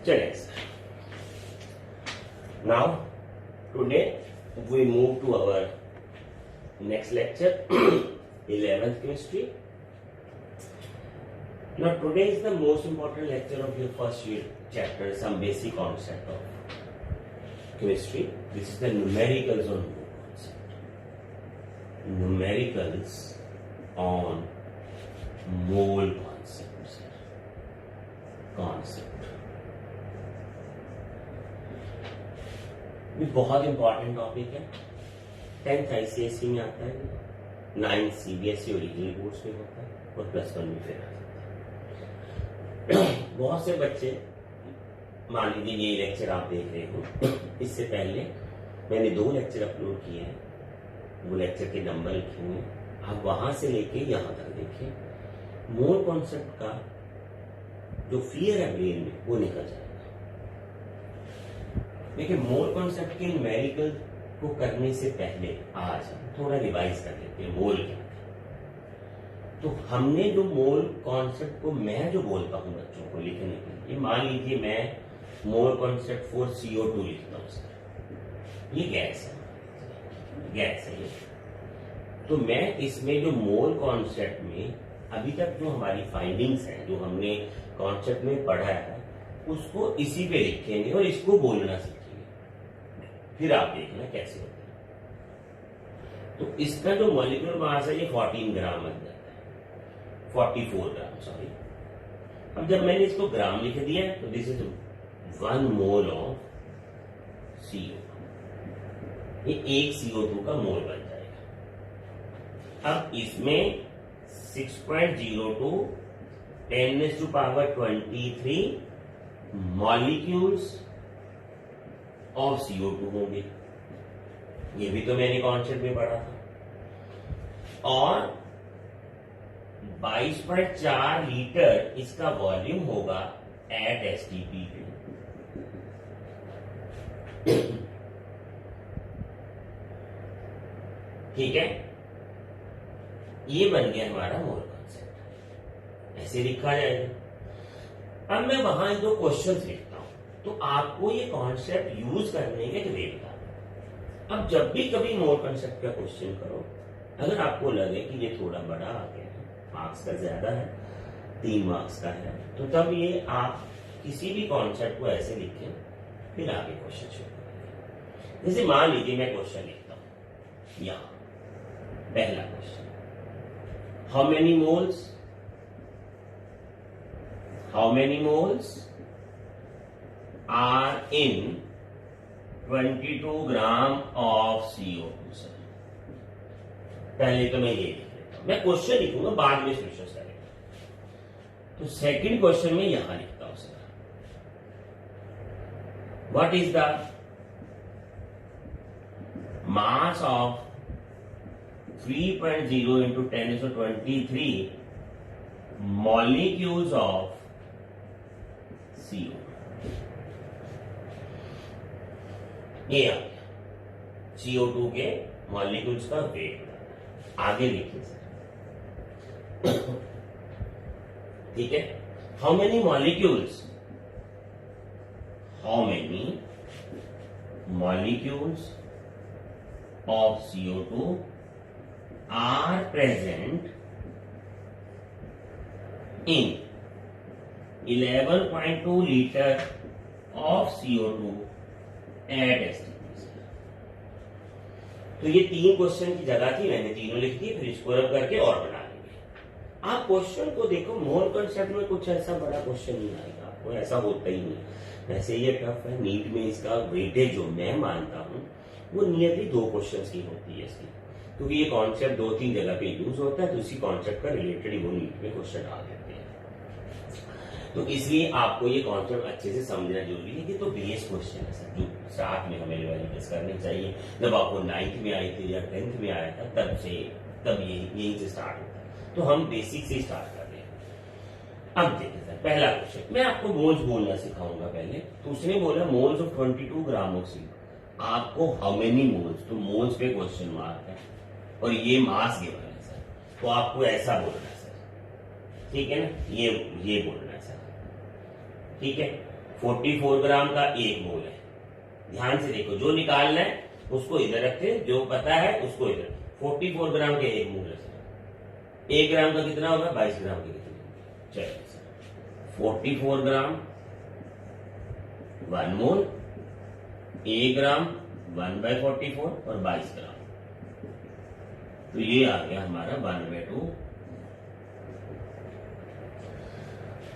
चले sir, now today we move to our next lecture 11th chemistry. Now today is the most important lecture of your first year chapter, some basic concept of chemistry. This is the numericals on concept. Numericals on mole concepts. ये बहुत important topic है। 10th ICSE में आता है, 9th CBSE original boards में होता है और +1 में फिर आता है। बहुत से बच्चे, मान लीजिए ये लेक्चर आप देख रहे हो, इससे पहले मैंने 2 लेक्चर अपलोड किए हैं, वो लेक्चर के नंबर लिखे हुए हैं, आप वहां से लेके यहां तक देखिए। मोल कॉन्सेप्ट का जो फियर है ब्रेन में वो निकल जाएगा। देखिए, मोल कॉन्सेप्ट के न्यूमेरिकल को करने से पहले आज हम थोड़ा रिवाइज कर लेते हैं मोल क्या है। तो हमने जो मोल कॉन्सेप्ट को मैं जो बोलता हूं बच्चों को लिखने के लिए, मान लीजिए मैं मोल कॉन्सेप्ट फॉर CO2 लिखता हूं सर, ये गैस है ये। तो मैं इसमें जो मोल कॉन्सेप्ट में अभी तक जो हमारी फाइंडिंग्स हैं, जो हमने कॉन्सेप्ट में पढ़ा है, उसको इसी पे लिखेंगे और इसको बोलना सीखेंगे। फिर आप देखना कैसे होता है। तो इसका जो मॉलिक्यूलर मास है ये 14 ग्राम बन जाता है, 44 ग्राम सॉरी। अब जब मैंने इसको ग्राम लिख दिया तो this is 1 mole of CO2। ये 1 CO2 का मोल बन जाएगा। अब इसमें 6.02 10⁻23 मॉलिक्यूल्स ऑफ CO2 होंगे। ये भी तो मैंने कॉन्सेप्ट में पढ़ा था। और 22.4 लीटर इसका वॉल्यूम होगा एट STP पे। ठीक है, ये बन गया हमारा मोल कॉन्सेप्ट, ऐसे लिखा जाएगा। अब मैं वहां जो क्वेश्चंस लिखता हूं तो आपको ये कॉन्सेप्ट यूज करने के वे बता दो। अब जब भी कभी मोल कॉन्सेप्ट का क्वेश्चन करो, अगर आपको लगे कि ये थोड़ा बड़ा आ गया है, मार्क्स का ज्यादा है, 3 मार्क्स का है, तो तब ये आप किसी भी कॉन्सेप्ट को ऐसे लिखें, फिर आगे क्वेश्चन शुरू करें। जैसे मान लीजिए मैं क्वेश्चन लिखता हूं यहां, पहला question, how many moles are in 22 gram of CO2 sir. पहले तो मैं ये लिख लेता हूं, मैं क्वेश्चन लिखूंगा, बाद में सोल्यूशन करेंगे। तो सेकंड क्वेश्चन में यहां लिखता हूं sir, what is the mass of 3.0 into 10⁻23 molecules of CO2। ये आ गया CO2 के मॉलिक्यूल्स का वेट। आगे लिखिए सर, ठीक है। How many molecules of CO2 are present in 11.2 liter of CO2 at STP। तो ये 3 क्वेश्चन की जगह थी, मैंने तीनों लिख दी, फिर इसको रब करके और बना लेंगे। आप क्वेश्चन को देखो, मोल कॉन्सेप्ट में कुछ ऐसा बड़ा क्वेश्चन नहीं आएगा आपको, ऐसा होता ही नहीं। वैसे ये टफ है, नीट में इसका वेटेज जो मैं मानता हूं वो नियरली 2 क्वेश्चन की होती है इसकी, क्योंकि ये कॉन्सेप्ट 2-3 जगह पे यूज होता है, तो इसी कॉन्सेप्ट का रिलेटेड वो नीट में क्वेश्चन आ जाते हैं। तो इसलिए आपको ये कॉन्सेप्ट अच्छे से समझना जरूरी है कि तो बेस क्वेश्चन है सर, जो स्टार्ट में हमें रिवाइज करनी चाहिए। जब आपको 9th में आई थी या 10th में आया था, तब यही से स्टार्ट होता है। तो हम बेसिक से स्टार्ट कर रहे हैं। अब देखिए सर, पहला क्वेश्चन मैं आपको मोल्स बोलना सिखाऊंगा पहले। तो उसने बोला moles of 22 gram of CO। आपको हाउ मेनी मोल्स, तो मोल्स पे क्वेश्चन मार्क है और ये मास गिवन है सर, तो आपको ऐसा बोलना है सर, ठीक है ना, ये बोलना है सर, ठीक है। 44 ग्राम का 1 मोल है। ध्यान से देखो, जो निकालना है उसको इधर रखते, जो पता है उसको इधर। 44 ग्राम के 1 मोल है। 1 ग्राम का कितना होगा? 22 ग्राम के कितना? चलिए 44 ग्राम 1 मोल, 1 ग्राम 1/44 और 22 ग्राम। तो ये आ गया हमारा 1/2।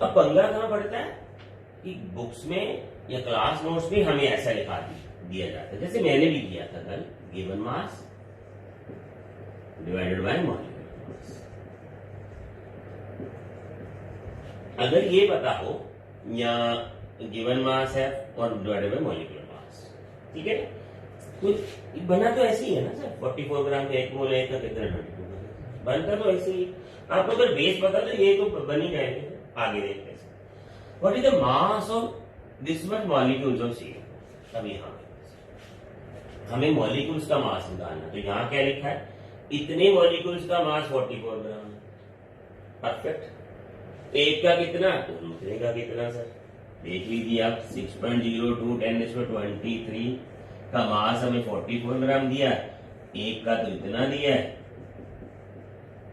अब पंगा कहां पड़ता है कि बुक्स में या क्लास नोट्स में हमें ऐसा लिखा दिया जाता है, जैसे मैंने भी किया था कल, given mass divided by molecular mass. अगर ये पता हो या गिवन मास है और डिवाइडेड बाय मॉलिक्यूलर मास, ठीक है, तो बना तो ऐसे ही है ना सर, 44 ग्राम का 1 मोल है का कितना 22 बनता तो ऐसे ही। आपको अगर बेस पता तो ये तो बन ही जाएंगे। आगे देखते हैं what is the mass of this much molecules of CO। अब यहाँ हमें मॉलिक्यूल्स का मास निकालना, तो यहाँ क्या लिखा है? इतने मॉलिक्यूल्स का मास 44 ग्राम है। परफेक्ट। एक का कितना तो दूसरे का कितना सर देख लीजिए आप। 6.02 10⁻23 का मास हमें 44 ग्राम दिया, एक का तो इतना दिया है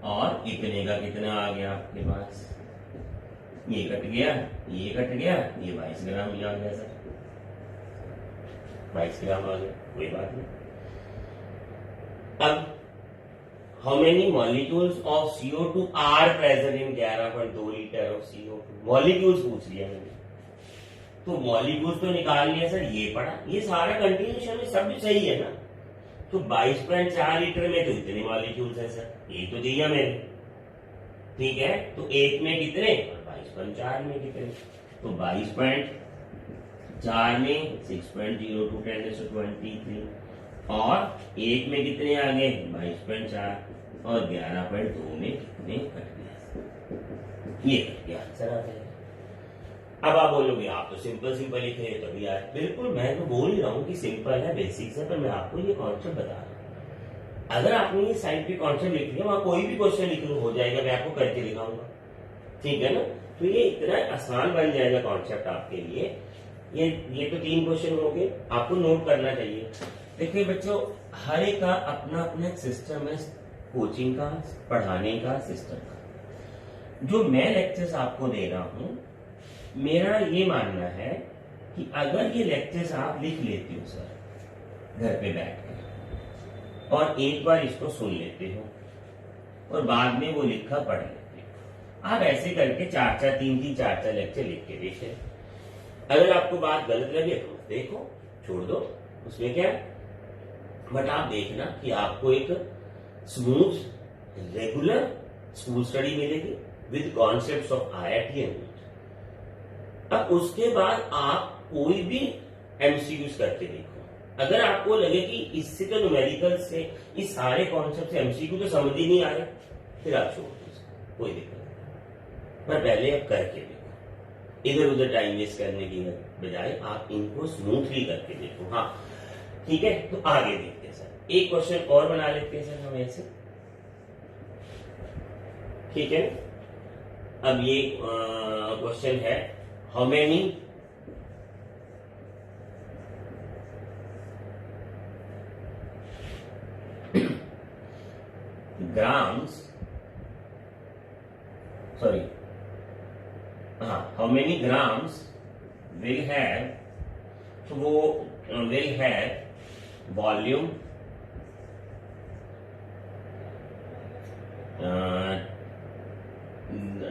और इतने का कितना आ गया आपके पास? ये कट गया, ये कट गया, ये 22 ग्राम ही आ गया सर। 22 ग्राम आ गया, कोई बात नहीं। अब how many molecules of CO2 are present in 11.2 litre of CO2? Molecules पूछ लिया मैंने, तो मॉलिक्यूल्स तो निकाल लिया सर, ये पड़ा, ये सारा कंटिन्यूशन में सब सही है ना। तो 22.4 लीटर में तो इतने मॉलिक्यूल्स है सर, ये तो दिया मैंने, ठीक है। तो एक में कितने और 22.4 में कितने? तो 22.4 में 6.02 10⁻23 और एक में कितने आ गए? 22.4 और 11.2 में कितने कट गया? ये कट गया, आंसर आ जाएगा। अब आप बोलोगे आप तो सिंपल सिंपल लिखे हैं, तभी आए। बिल्कुल, मैं तो बोल ही रहा हूँ कि सिंपल है, बेसिक्स है, पर मैं आपको ये कॉन्सेप्ट बता रहा हूँ। अगर आपने ये साइड पे कॉन्सेप्ट लिख लिया, वहां कोई भी क्वेश्चन लिख लो हो जाएगा, मैं आपको करके दिखाऊंगा, ठीक है ना। तो ये इतना आसान बन जाएगा कॉन्सेप्ट आपके लिए। ये तो 3 क्वेश्चन हो गए, आपको नोट करना चाहिए। देखिए बच्चों, हर एक का अपना अपना एक सिस्टम है, कोचिंग का, पढ़ाने का सिस्टम का। जो मैं लेक्चर्स आपको दे रहा हूं, मेरा ये मानना है कि अगर ये लेक्चर्स आप लिख लेते हो सर घर पे बैठकर और एक बार इसको सुन लेते हो और बाद में वो लिखा पढ़ लेते हो, आप ऐसे करके 3-3 4 लेक्चर लिख के देखें। अगर आपको बात गलत लगे तो देखो, छोड़ दो, उसमें क्या है। बट आप देखना कि आपको एक स्मूथ रेगुलर स्कूल स्टडी मिलेगी with concepts of IIT and. अब उसके बाद आप कोई भी MCQs करके देखो। अगर आपको लगे कि इससे तो न्यूमेरिकल से इस सारे कॉन्सेप्ट से MCQ तो समझ ही नहीं आ रहे, फिर आप छोड़ दो, कोई दिक्कत नहीं। पर पहले आप करके देखो, इधर उधर टाइम वेस्ट करने की बजाय आप इनको स्मूथली करके देखो। हाँ ठीक है, तो आगे देखते हैं सर। एक क्वेश्चन और बना लेते हैं सर हम ऐसे, ठीक है। अब ये क्वेश्चन है, how many grams, sorry, how many grams will have, so वो will have volume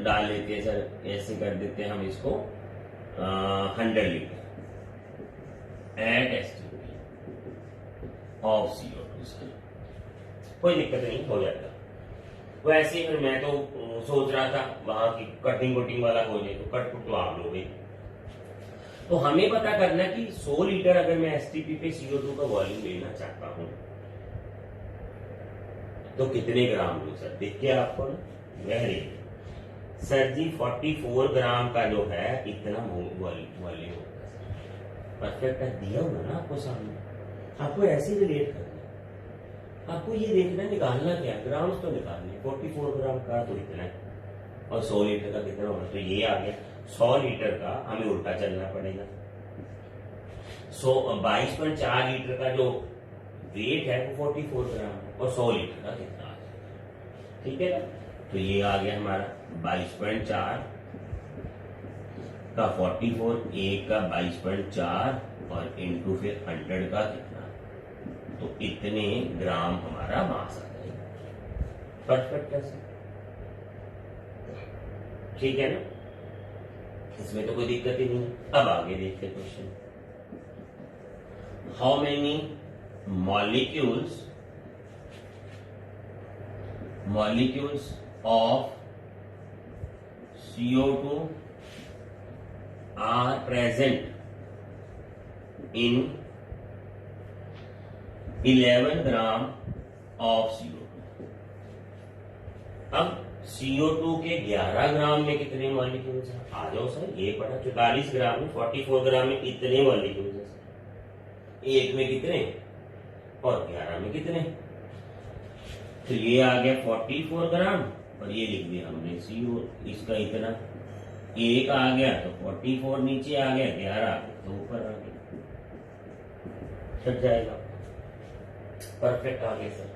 डाल लेते हैं सर, ऐसे कर देते हैं हम इसको 100 litre at estimate of CO2 sir, कोई दिक्कत नहीं, हो जाता। वैसे फिर मैं तो सोच रहा था वहां की कटिंग वाला हो जाए, तो कट तो आप लोगे। तो हमें पता करना कि 100 लीटर अगर मैं STP पे CO2 का वॉल्यूम लेना चाहता हूं तो कितने ग्राम लूं सर? दिख गया आपको ना? वेरी सर जी 44 ग्राम का जो है इतना वॉल्यूम होगा। परफेक्ट है, दिया हुआ ना आपको सामने, आपको ऐसे रिलेट करना, आपको ये देखना निकालना क्या, ग्राम्स तो निकालने। 44 ग्राम का तो इतना है और 100 लीटर का कितना होगा, तो ये आ गया। 100 लीटर का हमें उल्टा चलना पड़ेगा। 22.4 लीटर का जो वेट है वो 44 ग्राम है और 100 लीटर का कितना आ जाएगा, ठीक है ना। तो ये आ गया हमारा 22.4 का 44, एक का 22.4 और इंटू फिर 100 का कितना, तो इतने ग्राम हमारा मास आ जाएगा। परफेक्ट है सर, ठीक है ना, इसमें तो कोई दिक्कत ही नहीं है। अब आगे देखते हैं question. How many molecules of CO2 are present in 11 gram of CO2। अब CO2 के 11 ग्राम में कितने मॉलिक्यूल्स हैं? आ जाओ सर, ये पढ़ा 44 ग्राम में 44 ग्राम में कितने मॉलिक्यूल्स हैं? एक में कितने और 11 में कितने? तो ये आ गया 44 ग्राम और ये लिख दिया हमने CO, इसका इतना एक आ गया तो 44 नीचे आ गया, 11 तो ऊपर आ गया, छट जाएगा। परफेक्ट आ गया सर,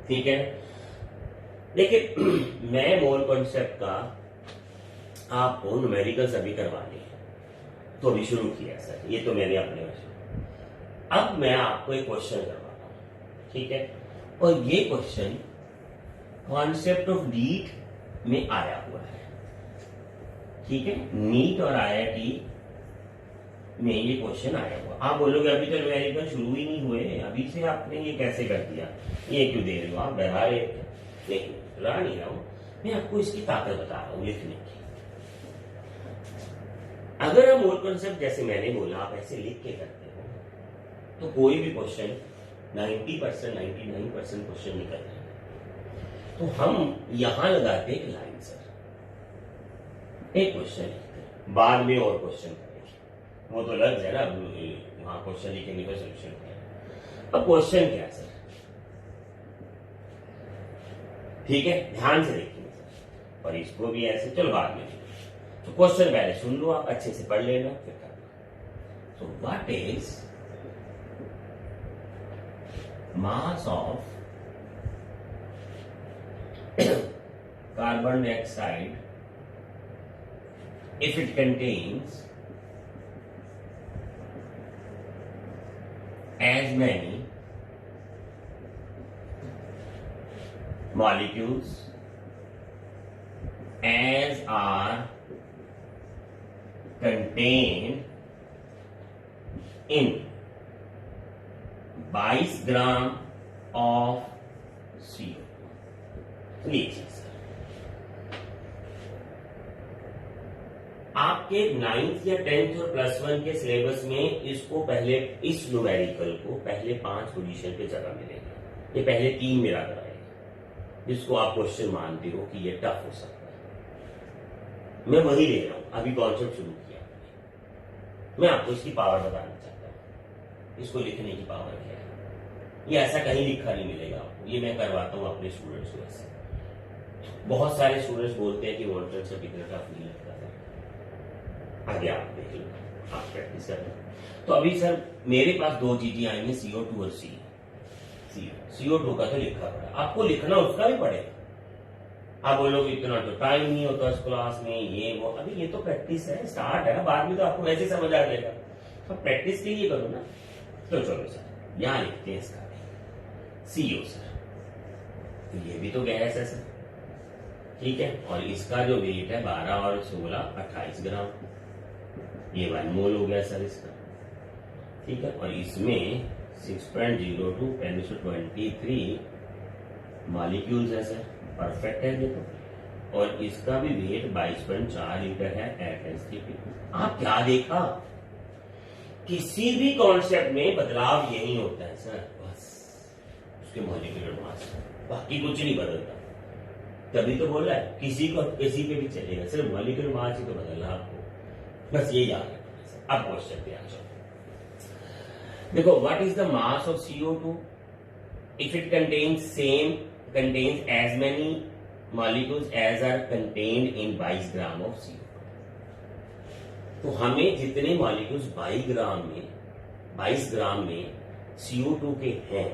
ठीक है। लेकिन मैं मोल कॉन्सेप्ट का आपको न्यूमेरिकल्स अभी करवाने हैं, तो अभी शुरू किया सर, ये तो मैंने अपने वर्ष। अब मैं आपको एक क्वेश्चन करवाता हूं, ठीक है, और ये क्वेश्चन कॉन्सेप्ट ऑफ नीट में आया हुआ है, ठीक है। नीट और IIT में ये क्वेश्चन आया हुआ। आप बोलोगे अभी तो न्यूमेरिकल शुरू ही नहीं हुए, अभी से आपने ये कैसे कर दिया, ये क्यों दे रहे हो आप, बहरा नहीं रहा हूं, मैं आपको इसकी ताकत बता रहा हूं लिखने की। अगर हम मोल कॉन्सेप्ट जैसे मैंने बोला आप ऐसे लिख के करते हो तो कोई भी क्वेश्चन 90% 99% क्वेश्चन निकल जाएगा। तो हम यहां लगाते एक लाइन सर, एक क्वेश्चन लिखते हैं, बाद में और क्वेश्चन करेंगे, वो तो लग जाए ना, वहां क्वेश्चन लिखेंगे तो सोल्यूशन क्या। अब क्वेश्चन क्या है सर, ठीक है, ध्यान से देखेंगे सर, और इसको भी ऐसे, चलो बाद में। तो क्वेश्चन पहले सुन लो, आप अच्छे से पढ़ लेना फिर करना। तो what is mass of carbon dioxide if it contains as many molecules as are contained in 22 gram of CO। लीजिए सर, आपके 9th या 10th और +1 के सिलेबस में इसको पहले, इस न्यूमेरिकल को पहले 5 पोजीशन पे जगह मिलेगा, ये पहले 3 मिला कराएगा, जिसको आप क्वेश्चन मानते हो कि ये टफ हो सकता है। मैं वही ले रहा हूं, अभी कॉन्सेप्ट शुरू किया, मैं आपको इसकी पावर बताना चाहता हूं, इसको लिखने की पावर क्या है। ये ऐसा कहीं लिखा नहीं मिलेगा आपको, ये मैं करवाता हूं अपने स्टूडेंट्स को ऐसे। बहुत सारे स्टूडेंट्स बोलते हैं कि वॉल्टर से इतना टफ नहीं लगता था, आगे आप देख लो, आप प्रैक्टिस कर लो। तो अभी सर मेरे पास 2 चीजें आएंगे, CO2 और CO2 का तो लिखा पड़ा, आपको लिखना उसका भी पड़ेगा। आप बोलोगे इतना तो टाइम नहीं होता इस क्लास में, ये वो, अभी ये तो प्रैक्टिस है, स्टार्ट है, बाद में तो आपको वैसे समझ आ जाएगा, तो प्रैक्टिस के लिए करो ना। तो चलो सर यहां लिखते हैं इसका CO सर, तो ये भी तो गैस है सर, ठीक है, और इसका जो वेट है 12 और 16 28 ग्राम, ये 1 मोल हो गया सर इसका, ठीक है, और इसमें 6.02 1023 मॉलिक्यूल्स है सर, परफेक्ट है ये तो, और इसका भी वेट 22.4 लीटर है एट STP। आप क्या देखा, किसी भी कॉन्सेप्ट में बदलाव यही होता है सर, बस उसके मॉलिक्यूलर मास, बाकी कुछ नहीं बदलता। तभी तो बोल रहा है किसी पे भी चलेगा, सिर्फ मॉलिक्यूलर मास ही तो बदलना आपको, बस ये याद रखना। अब क्वेश्चन पे आ जाओ, देखो what is the mass of CO2 if it contains as many molecules as are contained in 22 gram of CO। तो हमें जितने मॉलिक्यूल्स 22 ग्राम में CO2 के हैं,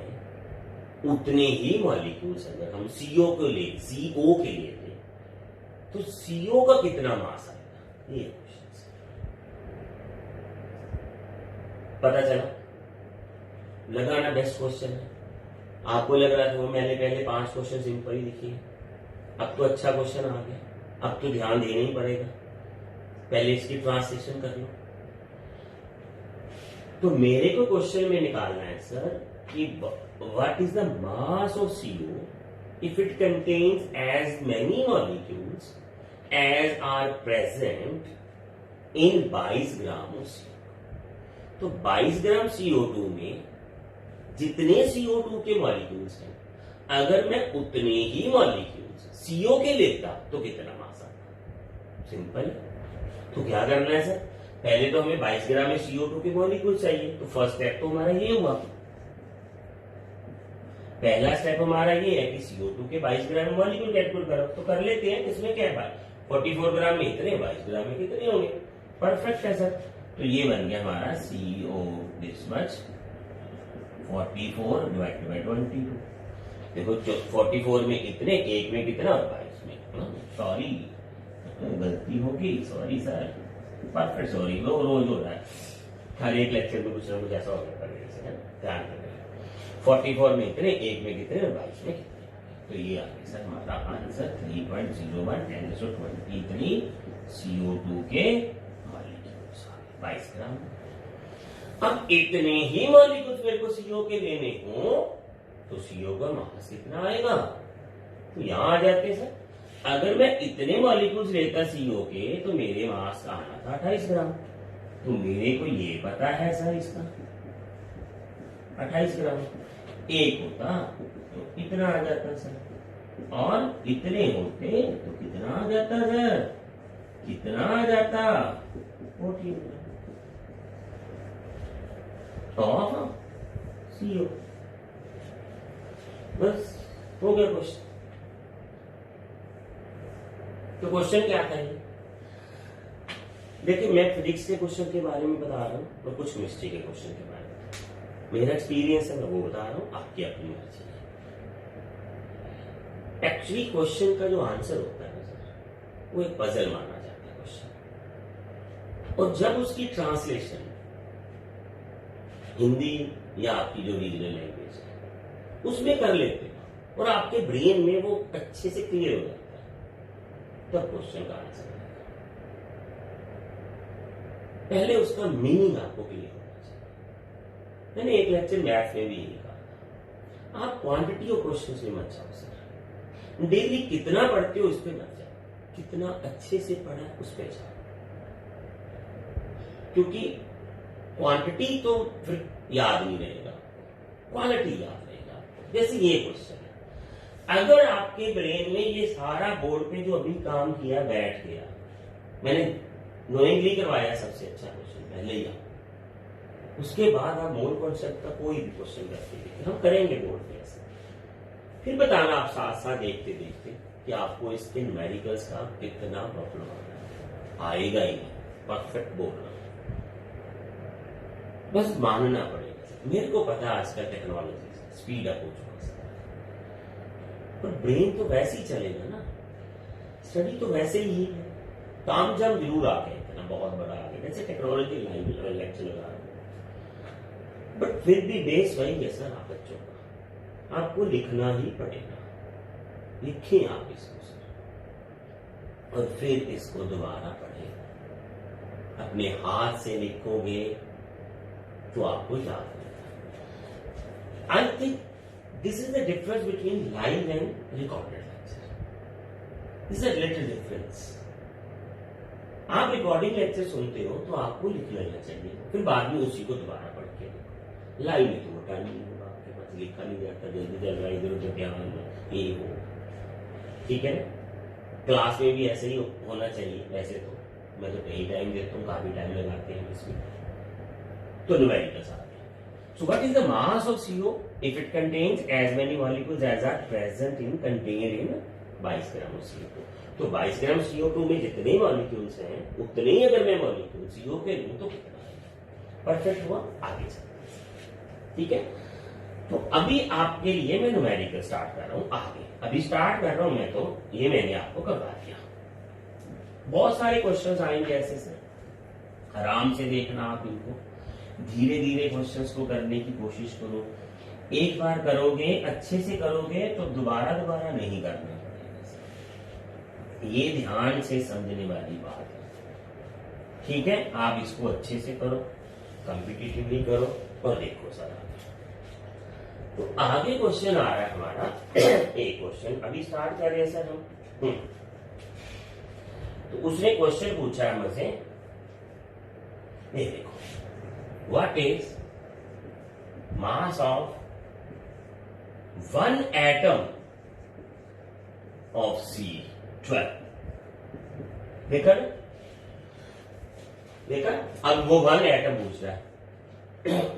उतने ही मॉलिक्यूल्स अगर हम CO के लिए थे, तो CO का कितना मास आएगा, ये क्वेश्चन पता चला। लगाना बेस्ट क्वेश्चन है। आपको लग रहा था वो मैंने पहले 5 क्वेश्चन सिंपल ही लिखे, अब तो अच्छा क्वेश्चन आ गया, अब तो ध्यान देना ही पड़ेगा, पहले इसकी ट्रांसलेशन कर लो। तो मेरे को क्वेश्चन में निकालना है सर कि what is the mass of CO if it contains as many molecules as are present in 22 gram of CO। तो 22 ग्राम CO2 में जितने CO2 के मॉलिक्यूल्स हैं, अगर मैं उतने ही मॉलिक्यूल्स CO के लेता तो कितना मास आता, सिंपल। तो क्या करना है सर, पहले तो हमें 22 ग्राम में CO2 के मॉलिक्यूल चाहिए, तो फर्स्ट स्टेप तो हमारा ये हुआ। पहला स्टेप हमारा ये है कि CO2 के 22 ग्राम में मॉलिक्यूल कैलकुलेट करो, तो कर लेते हैं। इसमें क्या है, 44 ग्राम में इतने, 22 ग्राम में कितने होंगे, परफेक्ट है सर। तो ये बन गया हमारा CO this much 44 divided by 22। देखो 44 में इतने, एक में कितना, 22 में, सॉरी गलती होगी, सॉरी सर, परफेक्ट सॉरी, वो रोज हो रहा है, हर एक लेक्चर में कुछ ना कुछ ऐसा हो जाता है, ध्यान रखें। 44 में इतने, एक में कितने, 22 में कितने। तो ये आ गया सर हमारा आंसर 3.01 10 इतनी CO2 के मॉलिक्यूल्स 22 ग्राम। अब इतने ही मॉलिक्यूल्स मेरे को CO के लेने हो, तो CO का मास कितना आएगा, तो यहां आ जाते हैं सर। अगर मैं इतने मॉलिक्यूल्स लेता CO के, तो मेरे मास का आना था 28 ग्राम। तो मेरे को ये पता है सर इसका 28 ग्राम, एक होता तो इतना आ जाता सर, और इतने होते तो कितना आ जाता सर, कितना आ जाता 14 ग्राम ऑफ CO। बस हो गया क्वेश्चन। तो क्वेश्चन क्या था ये, देखिए मैं फिजिक्स के क्वेश्चन के बारे में बता रहा हूं और कुछ केमिस्ट्री के क्वेश्चन के बारे में मेरा एक्सपीरियंस है, मैं वो बता रहा हूं, आपकी अपनी मर्जी है। एक्चुअली क्वेश्चन का जो आंसर होता है सर, वो एक पजल माना जाता है क्वेश्चन, और जब उसकी ट्रांसलेशन हिंदी या आपकी जो रीजनल लैंग्वेज है उसमें कर लेते हैं और आपके ब्रेन में वो अच्छे से क्लियर हो जाता है, तब क्वेश्चन का आंसर है। पहले उसका मीनिंग आपको क्लियर होना चाहिए। मैंने एक लेक्चर मैथ में भी यही कहा था, आप क्वांटिटी ऑफ क्वेश्चन में मत जाओ सर, डेली कितना पढ़ते हो उस पर मत जाओ, कितना अच्छे से पढ़ा उस पर जाओ, क्योंकि क्वांटिटी तो फिर याद नहीं रहेगा, क्वालिटी याद रहेगा। जैसे ये क्वेश्चन है, अगर आपके ब्रेन में ये सारा बोर्ड पे जो अभी काम किया बैठ गया, मैंने नोइंगली करवाया सबसे अच्छा क्वेश्चन पहले ही आप, उसके बाद आप मोल कॉन्सेप्ट का कोई भी क्वेश्चन करते देखिए, हम करेंगे बोर्ड पे ऐसे, फिर बताना आप साथ साथ देखते देखते कि आपको इसके न्यूमेरिकल्स का कितना प्रॉब्लम आएगा ही नहीं, परफेक्ट बोल रहा, बस मानना पड़ेगा। मेरे को पता है आजकल टेक्नोलॉजी स्पीड अप हो चुका है, पर ब्रेन तो वैसे ही चलेगा ना, स्टडी तो वैसे ही है, काम जम जरूर आ गए, इतना बहुत बड़ा आ गया, जैसे टेक्नोलॉजी लाइव लेक्चर लगा रहे, बट फिर भी बेस वही है सर, आप बच्चों का आपको लिखना ही पड़ेगा, लिखें आप इसको सर, और फिर इसको दोबारा पढ़ें, अपने हाथ से लिखोगे तो आपको याद रहेगा। I think this is the difference between live and recorded lecture, this is a little difference. आप रिकॉर्डिंग लेक्चर सुनते हो तो आपको लिख लेना चाहिए, फिर बाद में उसी को दोबारा पढ़ के देखो। लाइव में तो वो टाइम नहीं होगा आपके पास, लिखा नहीं जाता, जल्दी चल रहा है, इधर उधर ध्यान ये हो, ठीक है ना। क्लास में भी ऐसे ही होना चाहिए, वैसे तो मैं तो कई टाइम देता हूँ, काफी टाइम लगाते हैं इसमें, तो न्यूमेरिकल्स आते हैं। So what is the mass of CO if it contains as many molecules as are present in container in 22 gram of CO2। तो 22 ग्राम CO2 में जितने मॉलिक्यूल्स हैं उतने ही अगर मैं मॉलिक्यूल CO के लूं तो कितना आएगा। परफेक्ट हुआ, आगे चलते। ठीक है, तो अभी आपके लिए मैं न्यूमेरिकल स्टार्ट कर रहा हूं आगे। अभी स्टार्ट कर रहा हूं मैं, तो ये मैंने आपको करवा दिया। बहुत सारे क्वेश्चंस आएंगे ऐसे से, आराम से देखना आप इनको, धीरे धीरे क्वेश्चंस को करने की कोशिश करो। एक बार करोगे, अच्छे से करोगे तो दोबारा नहीं करना पड़ेगा। ये ध्यान से समझने वाली बात है। ठीक है, आप इसको अच्छे से करो, कॉम्पिटिटिवली करो और देखो सर। तो आगे क्वेश्चन आ रहा है हमारा एक क्वेश्चन अभी स्टार्ट कर रहे हैं सर हम। तो उसने क्वेश्चन पूछा है हमसे, ये देखो, what is mass of one atom of C12। देखा ना, देखा, अब वो वन एटम पूछ रहा है।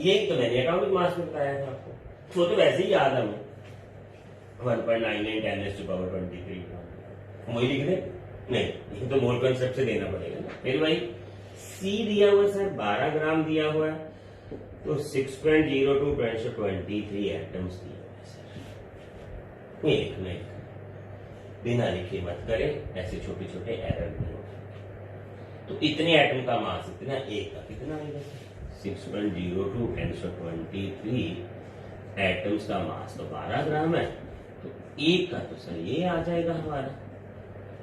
ये तो मैंने एटॉमिक मास में बताया था आपको, तो वैसे ही याद हमें 1.99 10⁻23 वही लिख दे। नहीं, ये तो मोल कॉन्सेप्ट से देना पड़ेगा ना। फिर भाई C दिया हुआ सर 12 ग्राम दिया हुआ है, तो 6.02 × 10⁻23 एटम्स दिए हुए हैं सर। ये लिखना है, बिना लिखे मत करें, ऐसे छोटे छोटे एरर नहीं होते। तो इतने एटम का मास इतना, एक का कितना आएगा सर? 6.02 × 10⁻23 एटम्स का मास तो 12 ग्राम है, तो एक का तो सर ये आ जाएगा हमारा,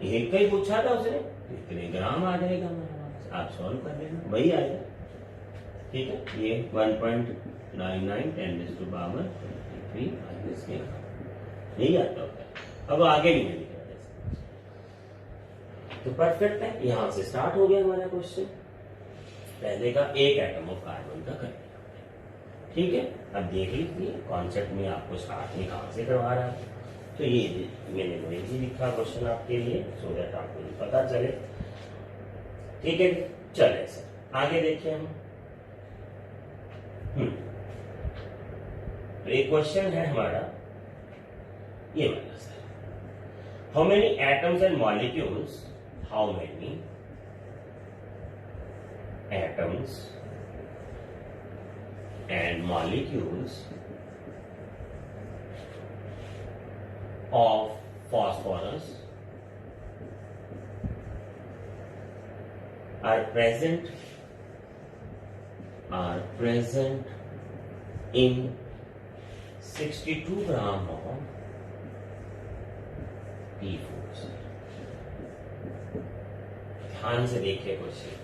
एक का ही पूछा था उसने, इतने ग्राम आ जाएगा हमारा मास। आप सॉल्व कर लेना, वही आएगा। ठीक है, ये 1.99 10⁻23 यही आता होता है। अब आगे नहीं है लिखा, तो परफेक्ट है। यहां से स्टार्ट हो गया हमारा क्वेश्चन। पहले का एक एटम ऑफ कार्बन का कर दिया। ठीक है, अब देख लीजिए कॉन्सेप्ट में आपको स्टार्ट में कहां से करवा रहा है। तो ये मैंने वही लिखा क्वेश्चन आपके लिए, सो दैट आपको पता चले। ठीक है, चले सर आगे देखिए हम। तो एक क्वेश्चन है हमारा ये वाला sir, how many atoms and molecules, how many atoms and molecules of phosphorus are present in 62 gram of P4। ध्यान से देखिए क्वेश्चन।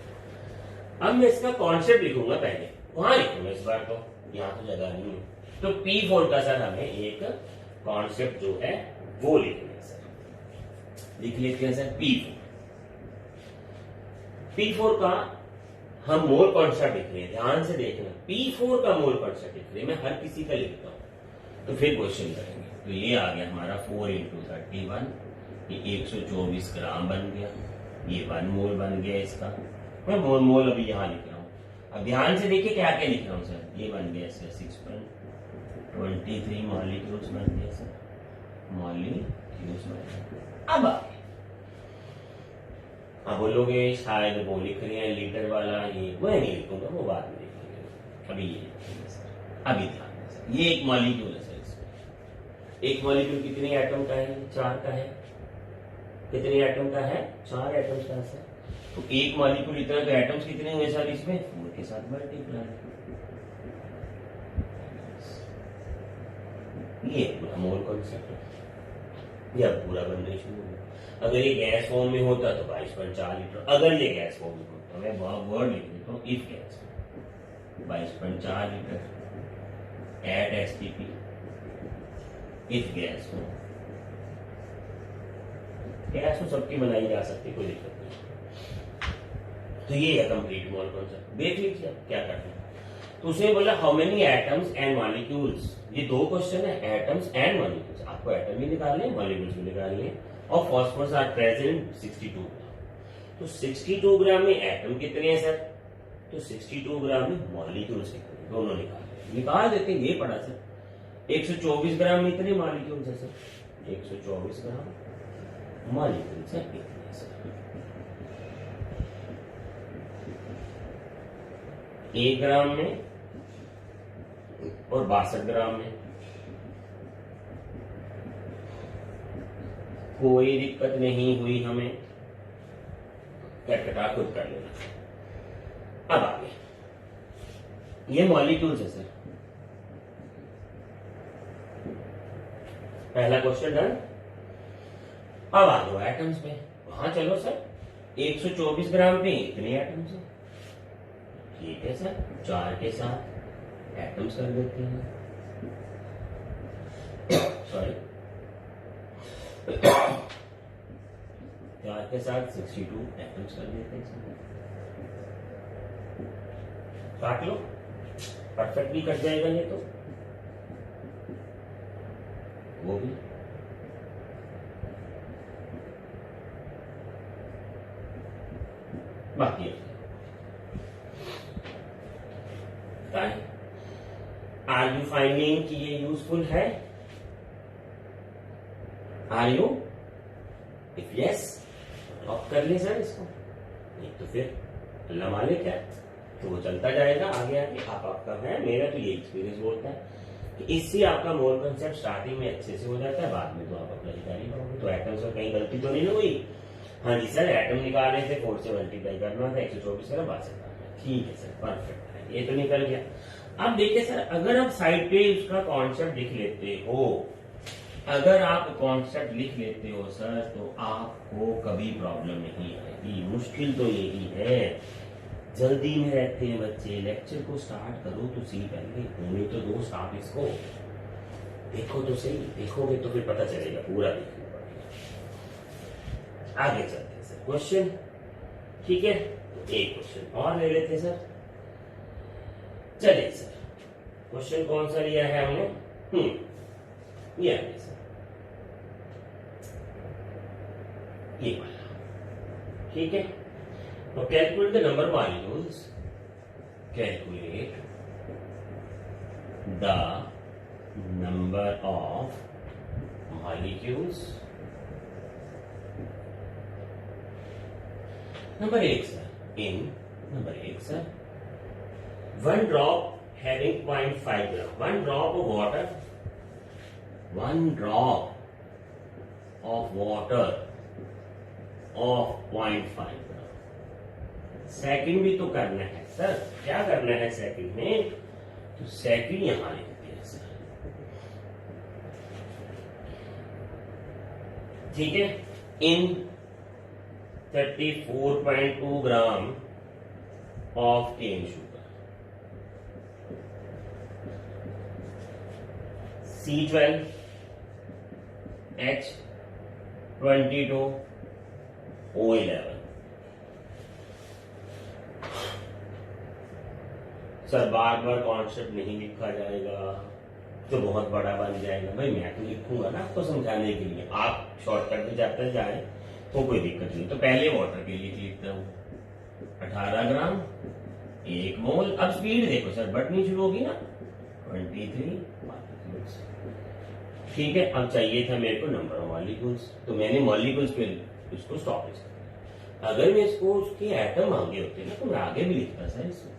अब मैं इसका कॉन्सेप्ट लिखूंगा, पहले वहां लिखूंगा, इस बार तो यहां तो जगह नहीं है। तो P4 का सर हमें एक कॉन्सेप्ट जो है वो लिखना है सर। लिख लेते हैं सर P4 का हम मोल कॉन्सेप्ट लिख रहे हैं, ध्यान से देखना। P4 का मोल कॉन्सेप्ट लिख रहे हैं, मैं हर किसी का लिखता हूं, तो फिर क्वेश्चन करेंगे। तो ये आ गया हमारा 4 × 31, ये 124 ग्राम बन गया, ये 1 मोल बन गया इसका। मैं मोल अभी यहां लिख रहा हूं। अब ध्यान से देखिए क्या क्या लिख रहा हूं सर। ये बन गया सर 6.23 मॉलिक्यूल्स बन गया सर, मॉलिक्यूल्स बन गया। अब आगे आप बोलोगे शायद वो लिख रहे हैं लीटर वाला, ये मैं नहीं लिखूंगा, वो बाद में लिखेंगे। अभी ये लिखेंगे सर। अभी ध्यान दें सर, ये एक मॉलिक्यूल है सर। इसमें एक मॉलिक्यूल कितने एटम का है? 4 का है। कितने एटम का है? 4 एटम का है सर। तो एक मॉलिक्यूल इतना, तो एटम्स कितने हुए सर इसमें? 4 के साथ मल्टीप्लाई। ये पूरा मोल कॉन्सेप्ट है, यह पूरा बनने शुरू हो। अगर ये गैस फॉर्म में होता तो 22.4 लीटर। अगर ये गैस फॉर्म में होता, मैं वर्ड लिख देता हूँ, if gas 22.4 litre at STP, if gas हो। गैस तो सबकी बनाई जा सकती, कोई दिक्कत नहीं। तो ये है कंप्लीट मोल कॉन्सेप्ट। देख लीजिए आप क्या करते हैं। तो उसने बोला how many atoms and molecules, ये 2 क्वेश्चन है, एटम्स एंड मॉलिक्यूल्स। आपको एटम भी निकालने, मॉलिक्यूल्स भी निकालने। और फॉस्फोरस आर प्रेजेंट 62 ग्राम। तो 62 ग्राम में एटम कितने हैं सर? तो 62 ग्राम में मॉलिक्यूल्स कितने, दोनों निकाल देते हैं। ये पढ़ा सर। 124 ग्राम में इतने मॉलिक्यूल्स है सर, 124 ग्राम मॉलिक्यूल्स हैं इतने सर। 1 ग्राम में और 62 ग्राम में कोई दिक्कत नहीं हुई हमें, कटकटा खुद कर लेना। अब आगे ये मॉलिक्यूल्स है सर, पहला क्वेश्चन डन। अब आ जाओ एटम्स पे, वहां चलो सर। 124 ग्राम पे इतने एटम्स हैं, ठीक है सर, 4 के साथ एटम्स कर देते हैं, सॉरी 4 के साथ 62 एटम्स कर देते हैं सर। काट लो, परफेक्टली कट जाएगा ये तो, वो भी बाकी आर यू फाइंडिंग कि ये यूजफुल है? Are you? If yes off कर ले सर इसको, नहीं तो फिर अल्लाह मालिक है, तो वो चलता जाएगा आगे आगे। आप आपका है, मेरा तो ये एक्सपीरियंस बोलता है कि इससे आपका मोल कंसेप्ट स्टार्टिंग में अच्छे से हो जाता है, बाद में तो आप अपना हिसाब करोगे। तो एटम्स में कहीं गलती तो नहीं ना हुई? हाँ जी सर, एटम निकालने से 4 से मल्टीप्लाई करना था, 124 का 62 करना, ठीक है सर, परफेक्ट है, ये तो निकल गया। अब देखिए सर, अगर आप साइड पे उसका कॉन्सेप्ट लिख लेते हो, अगर आप कॉन्सेप्ट लिख लेते हो सर, तो आपको कभी प्रॉब्लम नहीं आएगी। मुश्किल तो यही है, जल्दी में रहते हैं बच्चे, लेक्चर को स्टार्ट करो तो सही, पहले होने तो दो स्टार्ट इसको, देखो तो सही, देखोगे तो फिर पता चलेगा, पूरा देखो। आगे चलते हैं सर, क्वेश्चन, ठीक है, तो एक क्वेश्चन और ले लेते हैं सर। चलिए सर, क्वेश्चन कौन सा लिया है हमने? ये आगे सर, ये वाला, ठीक है। तो calculate the number molecules, calculate the number of molecules. Number 1 sir, in number 1 sir, 1 drop having 0.5 gram, 1 drop of water, 1 drop of water of 0.5 gram। Second भी तो करना है सर, क्या करना है सेकंड में? तो सेकंड यहां लिखते हैं सर, ठीक है। In 34.2 gram of cane sugar, C12 H22 O11। Sir बार बार कॉन्सेप्ट नहीं लिखा जाएगा तो बहुत बड़ा बन जाएगा। भाई मैं तो लिखूंगा ना आपको समझाने के लिए, आप शॉर्टकट में जाते जाए तो कोई दिक्कत नहीं। तो पहले वाटर के लिए लिखता हूं 18 ग्राम 1 मोल। अब स्पीड देखो सर, बढ़नी शुरू होगी ना, 23 मॉलिक्यूल्स, ठीक है। अब चाहिए था मेरे को नंबर ऑफ मॉलिक्यूल्स, तो मैंने मॉलिक्यूल्स पे इसको स्टॉप किया। अगर मैं इसको उसके एटम आगे होते ना तो मैं आगे भी लिखता सर इसमें,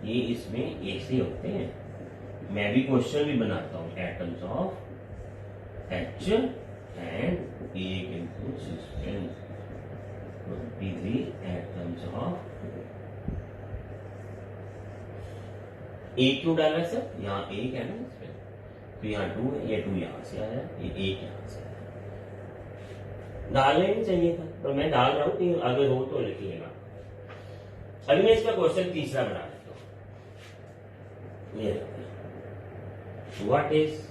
ये इसमें ऐसे होते हैं। मैं भी क्वेश्चन भी बनाता हूं, एटम्स ऑफ एच एंड एक इनपुट सिस्टम 23 एटम्स ऑफ। एक क्यों डाला सर? यहाँ एक है ना इसमें, तो यहाँ 2 है, ये 2 यहां से आया, ये 1 यहां से आया। डालने नहीं चाहिए था, तो मैं डाल रहा हूं कि अगर हो तो लिख लेना। अभी मैं इसका क्वेश्चन तीसरा बना देता हूं। ये व्हाट इज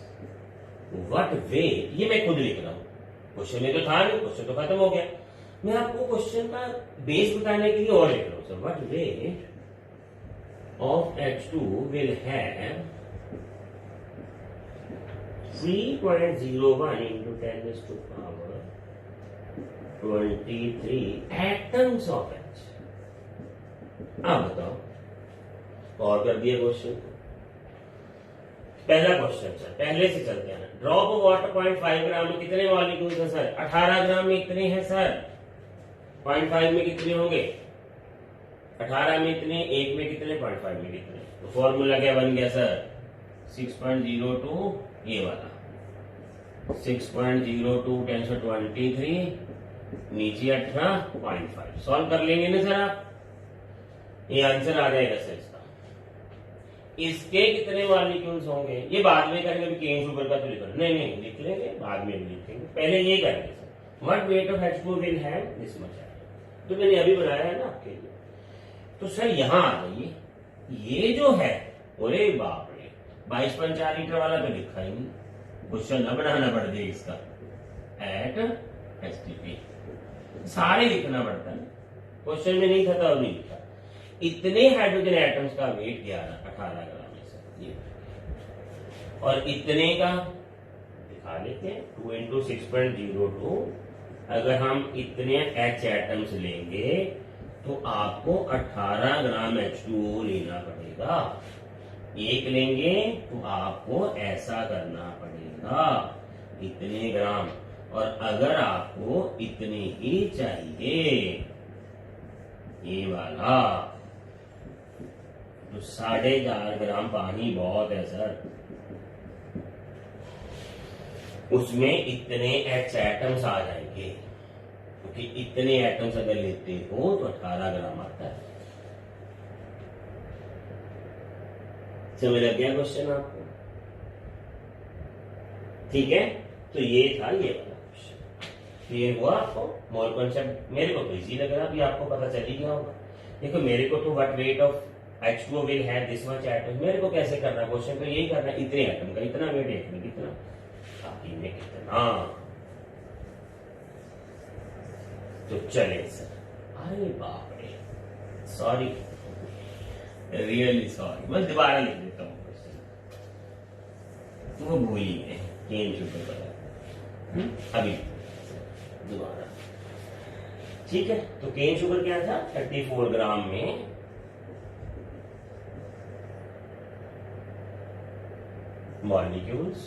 व्हाट वे, ये मैं खुद लिख रहा हूं, क्वेश्चन में तो था नहीं, क्वेश्चन तो खत्म हो गया। मैं आपको क्वेश्चन का बेस बताने के लिए और लिख रहा हूं sir. What weight of H2 will have 3.01 into 10 raised to power 23 atoms of H। अब बताओ, और कर दिया क्वेश्चन, पहला क्वेश्चन सर, पहले से चलते हैं ना। ड्रॉप ऑफ वाटर 0.5 ग्राम में कितने मॉलिक्यूल्स हैं सर? 18 ग्राम में इतने हैं सर। 0.5 में कितने होंगे? 18 में इतने, 1 में कितने, 0.5 में कितने। तो फॉर्मूला क्या बन गया सर? 6.02 ये वाला 6.02 10 से 23 नीचे 18.5। सॉल्व कर लेंगे ना सर आप, ये आंसर आ जाएगा सर इसका। इसके कितने मॉलिक्यूल्स होंगे ये बाद में करेंगे, केन शुगर का तो लिखना नहीं लिख लेंगे, बाद में भी लिखेंगे, पहले ये करेंगे sir. What weight of H2 will have this much, तो मैंने अभी बनाया है ना आपके लिए। तो सर यहां आ जाइए, ये जो है, अरे बाप रे 22.4 लीटर वाला तो लिखा ही नहीं, क्वेश्चन न बनाना पड़ जाए इसका। एट STP सारे लिखना पड़ता है, क्वेश्चन में नहीं था तो अब नहीं लिखा। इतने हाइड्रोजन एटम्स का वेट 18 ग्राम है सर ये, और इतने का दिखा लेते हैं 2 into 6.02। अगर हम इतने H एटम्स लेंगे तो आपको 18 ग्राम H2O लेना पड़ेगा। एक लेंगे तो आपको ऐसा करना पड़ेगा, इतने ग्राम। और अगर आपको इतने ही चाहिए ये वाला, तो 4.5 ग्राम पानी बहुत है सर, उसमें इतने H एटम्स आ जाएंगे, क्योंकि इतने एटम्स अगर लेते हो तो 18 ग्राम आता है। समझ लग गया क्वेश्चन आपको? ठीक है, तो ये था ये वाला क्वेश्चन। क्लियर हुआ आपको? मोल कॉन्सेप्ट मेरे को तो इजी लग रहा, अभी आपको पता चल ही गया होगा। देखो मेरे को तो what weight of H2O will have this much atom, मेरे को कैसे करना क्वेश्चन, तो यही करना, इतने एटम का इतना वेट, एक में कितना, बाकी में कितना। तो चले सर, अरे बाप रे सॉरी, रियली सॉरी, मैं दोबारा लिख देता हूँ क्वेश्चन, वो भूल ही गए, केन शुगर वाला अभी दोबारा। ठीक है, तो केन शुगर क्या था? 34 ग्राम में molecules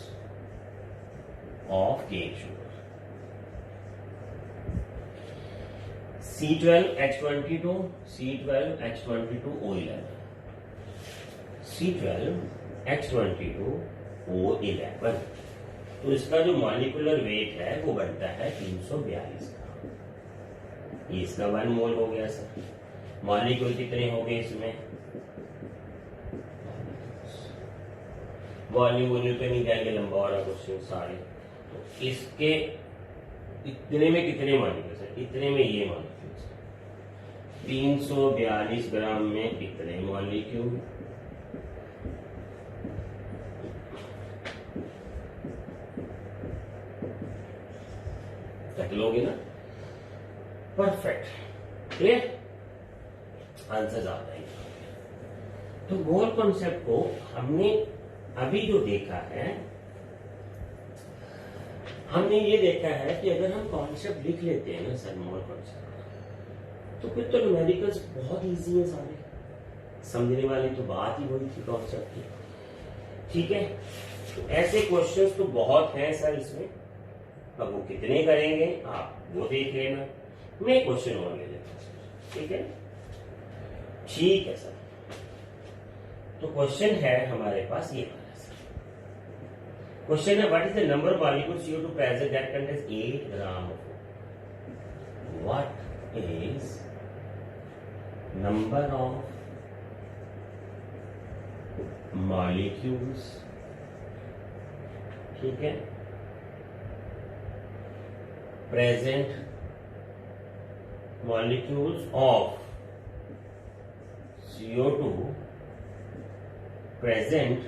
of cane sugar, C12H22, C12H22O11, C12H22O11। तो इसका जो मॉलिक्यूलर वेट है वो बनता है 342 ग्राम। ये इसका 1 मोल हो गया सर। मॉलिक्यूल कितने हो गए इसमें? वॉल्यूम पे नहीं जाएंगे, लंबा वाला क्वेश्चन सारे। तो इसके इतने में कितने मॉलिक्यूल है? इतने में ये मॉलिक्यूल 342 ग्राम में कितने मॉलिक्यूल? तक लोगे ना? परफेक्ट, क्लियर, आंसर आ जाएंगे। तो मोल कॉन्सेप्ट को हमने अभी जो देखा है, हमने ये देखा है कि अगर हम कॉन्सेप्ट लिख लेते हैं ना सर, मोल कॉन्सेप्ट, तो फिर तो न्यूमेरिकल्स बहुत इजी है सारे, समझने वाली तो बात ही वही थी कॉन्सेप्ट की। ठीक है, तो ऐसे क्वेश्चंस तो बहुत हैं सर इसमें, अब वो कितने करेंगे आप वो देख लेना, मैं क्वेश्चन और ले लेता हूं। ठीक है, ठीक है सर। तो क्वेश्चन है हमारे पास ये वाला सर, क्वेश्चन है what is the number of molecules CO2 present that contains 8 gram of, what is number of molecules, ठीक है, present molecules of CO2 present,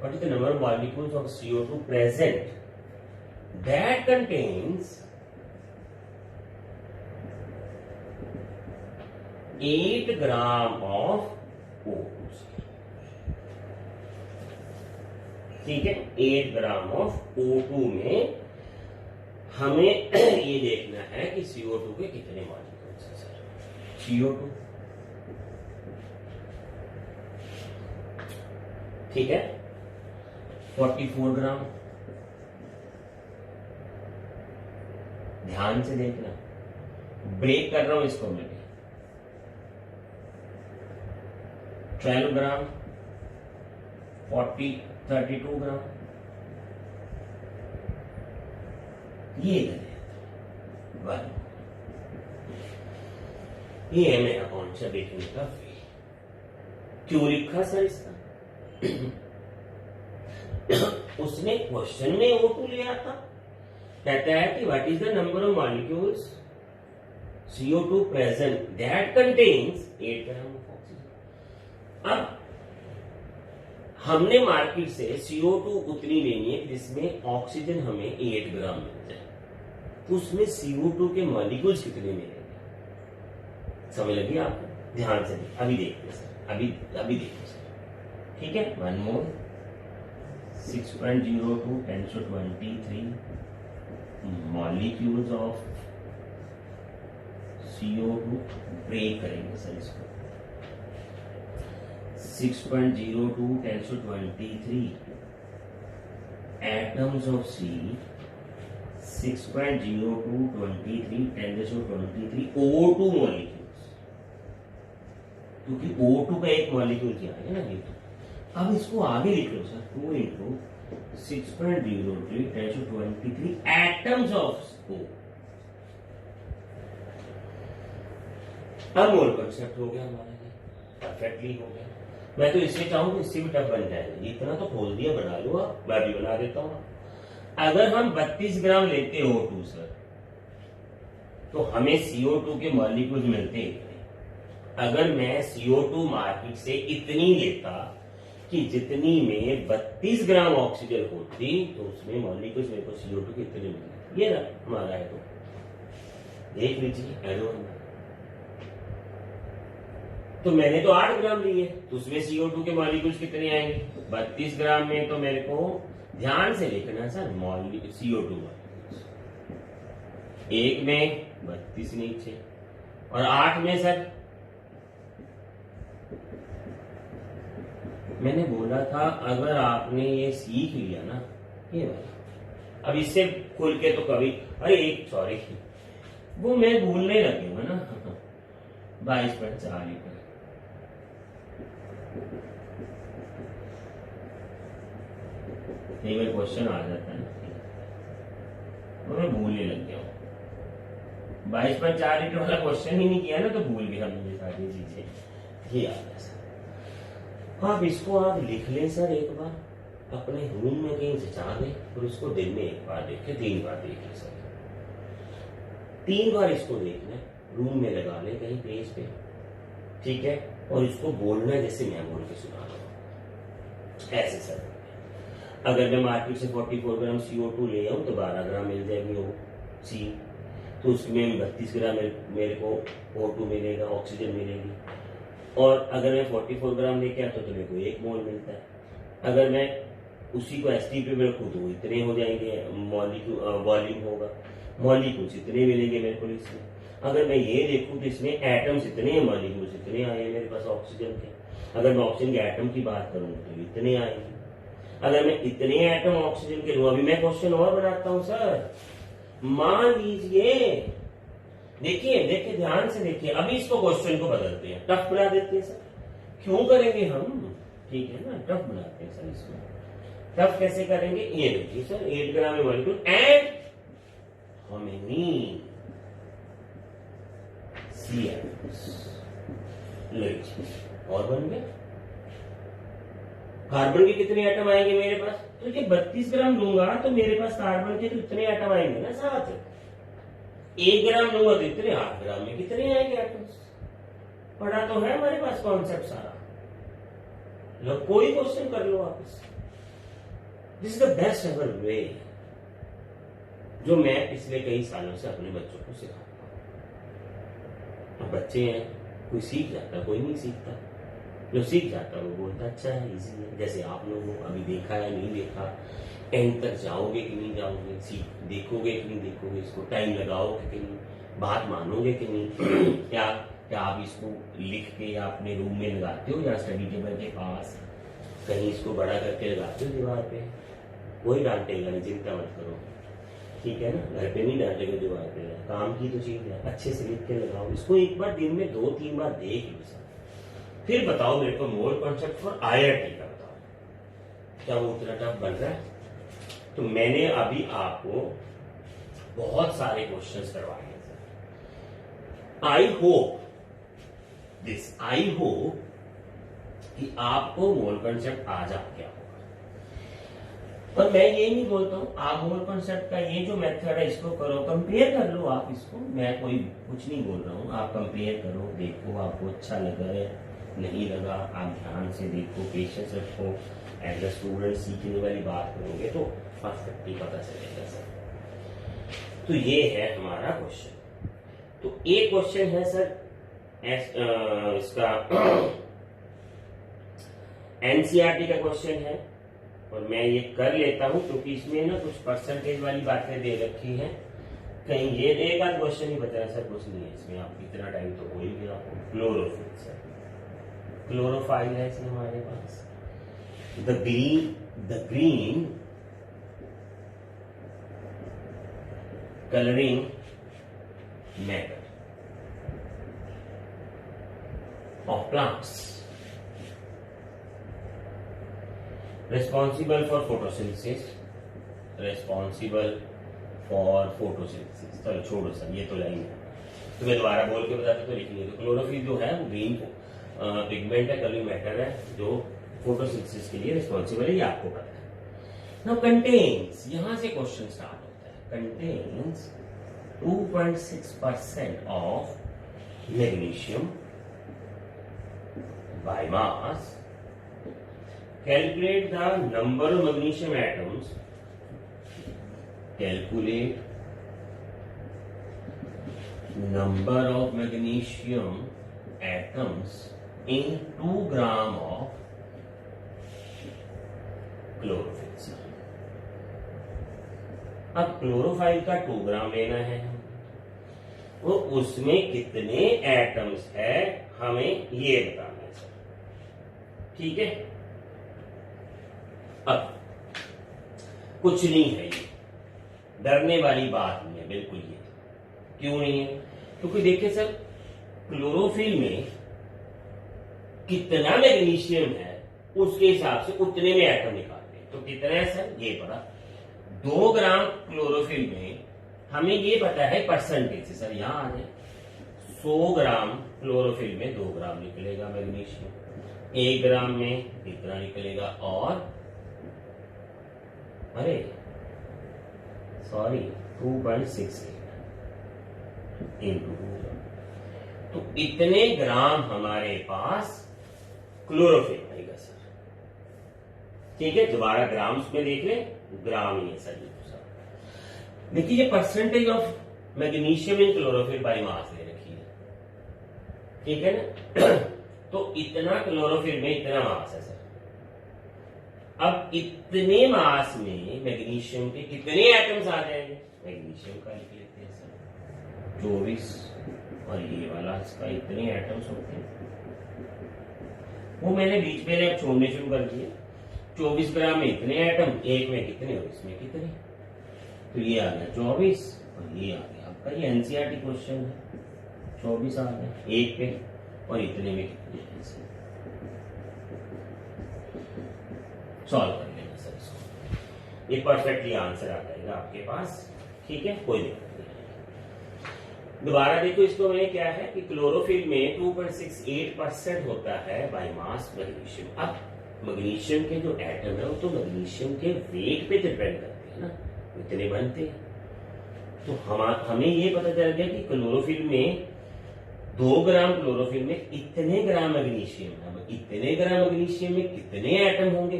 what is the number of molecules of CO2 present that contains 8 gram of O2, ठीक है, 8 gram of O2 में हमें ये देखना है कि CO2 के कितने मॉलिक्यूल्स हैं सर। CO2, ठीक है, 44 ग्राम। ध्यान से देखना, ब्रेक कर रहा हूं इसको मैं। 12 ग्राम, 32 ग्राम, ये वन। ये है मेरा कॉन्सेप्ट देखने का। क्यों लिखा सर इसका? उसने क्वेश्चन में O2 लिया था, कहता है कि what is the number of molecules CO2 present that contains 8 gram of oxygen. अब हमने मार्केट से CO2 उतनी लेनी है जिसमें ऑक्सीजन हमें 8 ग्राम मिल जाए, तो उसमें CO2 के मॉलिक्यूल्स कितने मिलेंगे? समझ लगी आपको? ध्यान से अभी देखते हैं सर, अभी देखते हैं सर। ठीक है, 1 मोल 6.02 1023 मॉलिक्यूल्स ऑफ CO2। ब्रेक करेंगे सर इसको। 6.02 1023 atoms of C, 6.02 23 1023 O2 molecules, क्योंकि O2 का एक मॉलिक्यूल क्या है ना ये। तो अब इसको आगे लिख लो sir, 2 into 6.03 1023 atoms of O। अब मोल कंसेप्ट हो गया हमारे लिए, परफेक्टली हो गया। मैं तो इससे चाहूं तो इससे भी टफ बन जाएगा। इतना तो खोल दिया, बना लो आप, मैं भी बना देता हूं। अगर हम 32 ग्राम लेते हो O2 सर, तो हमें CO2 के मॉलिक्यूल्स मिलते हैं। अगर मैं CO2 मार्केट से इतनी लेता कि जितनी में 32 ग्राम ऑक्सीजन होती, तो उसमें मॉलिक्यूल्स मेरे को CO2 के इतने मिलते। ये ना हमारा है, तो देख लीजिए एडोन। तो मैंने तो 8 ग्राम लिए, तो उसमें CO2 के मॉलिक्यूल्स कितने आएंगे? 32 ग्राम में तो मेरे को ध्यान से लिखना सर, CO2 मॉलिक्यूल्स। एक में 32 नीचे, और 8 में सर मैंने बोला था अगर आपने ये सीख लिया ना, ये वाला, अब इससे खुल के तो कभी, अरे एक सॉरी वो मैं भूलने लगे हूँ ना, 22.4 लीटर। कई बार क्वेश्चन आ जाता है ना, वो मैं भूलने लग गया हूँ। 22.4 लीटर वाला क्वेश्चन ही नहीं किया ना, तो भूल गया हमने सारी चीजें। ये आ गया सर। आप इसको आप लिख लें सर एक बार अपने रूम में कहीं जचा दें, और इसको दिन में एक बार देखें, 3 बार देखें सर। 3 बार इसको देखना, रूम में लगा लें कहीं पेज पे, ठीक है, और इसको बोलना जैसे मैं बोल के सुना रहा हूं, ऐसे सर। अगर मैं मार्केट से 44 ग्राम CO2 ले आऊं तो 12 ग्राम मिल जाएगी वो C, तो उसमें 32 ग्राम मेरे को O2 मिलेगा, ऑक्सीजन मिलेगी। और अगर मैं 44 ग्राम लेके आता तो मेरे को 1 मोल मिलता है। अगर मैं उसी को STP में रखूं तो इतने हो जाएंगे, वॉल्यूम होगा, मॉलिक्यूल्स इतने मिलेंगे मेरे को इसमें। अगर मैं ये देखूं तो इसमें एटम्स इतने हैं, मॉलिक्यूल्स इतने आए मेरे पास ऑक्सीजन के। अगर मैं ऑक्सीजन के एटम की बात करूं तो इतने आएंगे। अगर मैं इतने एटम ऑक्सीजन के लूं, अभी मैं क्वेश्चन और बनाता हूं सर। मान लीजिए, देखिए ध्यान से देखिए, अभी इसको क्वेश्चन को बदलते हैं, टफ बना देते हैं सर। क्यों करेंगे हम? ठीक है ना, टफ बनाते हैं सर इसको। टफ कैसे करेंगे? ये देखिए sir, 8 gram molecule and how many C atoms। और बन गया। कार्बन के कितने एटम आएंगे मेरे पास? तो ये 32 ग्राम लूंगा तो मेरे पास कार्बन के तो इतने एटम आएंगे ना, 7। 1 ग्राम लूंगा तो इतने, 8 ग्राम में कितने आएंगे एटम्स? पढ़ा तो है हमारे पास कॉन्सेप्ट सारा। लो कोई क्वेश्चन कर लो आप। This is the best ever वे, जो मैं पिछले कई सालों से अपने बच्चों को सिखाता हूं। बच्चे हैं, कोई सीख जाता, कोई नहीं सीखता। जो सीख जाता वो बोलता अच्छा है, इजी है। जैसे आप लोगों अभी देखा है, नहीं देखा, एंड तक जाओगे कि नहीं जाओगे, सीख देखोगे कि नहीं देखोगे, इसको टाइम लगाओगे कि नहीं, बात मानोगे कि नहीं, क्या आप इसको लिख के या अपने रूम में लगाते हो या स्टडी टेबल के पास, कहीं इसको बड़ा करके लगा दो दीवार पे, कोई डांटेगा नहीं, चिंता मत करो, ठीक है ना। घर पे नहीं डांटेगा, दीवार पे काम की तो चीज है, अच्छे से लिख के लगाओ इसको। एक बार दिन में 2-3 बार देख लो सर, फिर बताओ मेरे को मोल कॉन्सेप्ट फॉर IIT का बताओ, क्या वो उतना टफ बन रहा है? तो मैंने अभी आपको बहुत सारे क्वेश्चंस करवाए हैं सर। आई होप कि आपको मोल कॉन्सेप्ट आज आ गया होगा। पर मैं ये नहीं बोलता हूं आप मोल कॉन्सेप्ट का ये जो मेथड है इसको करो, कंपेयर कर लो आप इसको, मैं कोई कुछ नहीं बोल रहा हूं, आप कंपेयर करो, देखो आपको अच्छा लगा है नहीं लगा, आप ध्यान से देखो, पेशेंस रखो, एज अ स्टूडेंट सीखने वाली बात करोगे तो परफेक्टली पता चलेगा सर। तो ये है हमारा क्वेश्चन। तो एक क्वेश्चन है सर इसका एनसीईआरटी का क्वेश्चन है, और मैं ये कर लेता हूं क्योंकि इसमें ना कुछ परसेंटेज वाली बातें दे रखी हैं, कहीं ये एक आध क्वेश्चन ही बता है सर, कुछ नहीं है इसमें, आप इतना टाइम तो हो ही गया। क्लोरोफिल सर, क्लोरोफाइल है इसमें हमारे पास, the green colouring matter of plants responsible for photosynthesis, चलो छोड़ो सर, ये तो लाइन है, तो मैं दोबारा बोल के बताता तो लिखिए। तो क्लोरोफिल जो है वो ग्रीन पिगमेंट है, कलरिंग मैटर है, जो फोटोसिंथेसिस के लिए रिस्पॉन्सिबल है, ये आपको पता है। नाउ कंटेन्स, यहां से क्वेश्चन स्टार्ट होता है, contains 2.6% of magnesium by mass. Calculate the number of magnesium atoms. Calculate number of magnesium atoms in 2 gram of chlorophyll. अब क्लोरोफाइल का 2 ग्राम लेना है, वो उसमें कितने एटम्स है हमें ये बताना है सर, ठीक है। अब कुछ नहीं है, ये डरने वाली बात नहीं है बिल्कुल। ये क्यों नहीं है? क्योंकि देखिए सर, क्लोरोफिल में कितना मैग्नीशियम है उसके हिसाब से उतने में एटम निकालते हैं। तो कितना है सर, ये पता 2 ग्राम क्लोरोफिल में हमें ये पता है परसेंटेज से सर, यहां आ जाए 100 ग्राम क्लोरोफिल में 2 ग्राम निकलेगा मैग्नीशियम, 1 ग्राम में कितना निकलेगा, और अरे सॉरी 2.68 इंटू 2, तो इतने ग्राम हमारे पास क्लोरोफिल आएगा सर, ठीक है। दोबारा ग्राम्स में देख ले, ग्राम ही है सर ये सर। देखिए ये percentage of magnesium in chlorophyll by mass ले रखी है, ठीक है ना। तो इतना क्लोरोफिल में इतना मास है सर। अब इतने मास में मैग्नीशियम के कितने एटम्स आ जाएंगे, मैग्नीशियम का लिख लेते हैं सर 24, और ये वाला इसका इतने एटम्स होते हैं, वो मैंने बीच में अब छोड़ने शुरू कर दिए। 24 ग्राम में इतने एटम, एक में कितने और इसमें कितने, तो ये आ गया 24, और ये आ गया आपका, ये एनसीईआरटी क्वेश्चन है, 24 आ गया एक पे, और इतने में कितने हैं, सॉल्व कर लेना सर इसको, ये परफेक्टली आंसर आ जाएगा आपके पास, ठीक है, कोई दिक्कत नहीं। दोबारा देखो इसको, मैंने क्या है कि क्लोरोफिल में 2.68% होता है बाय मास मैग्नीशियम। अब मैग्नीशियम के जो एटम है वो तो मैग्नीशियम के वेट पे डिपेंड करते हैं ना, इतने बनते हैं। तो हमें ये पता चल गया कि क्लोरोफिल में 2 ग्राम क्लोरोफिल में इतने ग्राम मैग्नीशियम है। इतने ग्राम मैग्नीशियम में कितने एटम होंगे,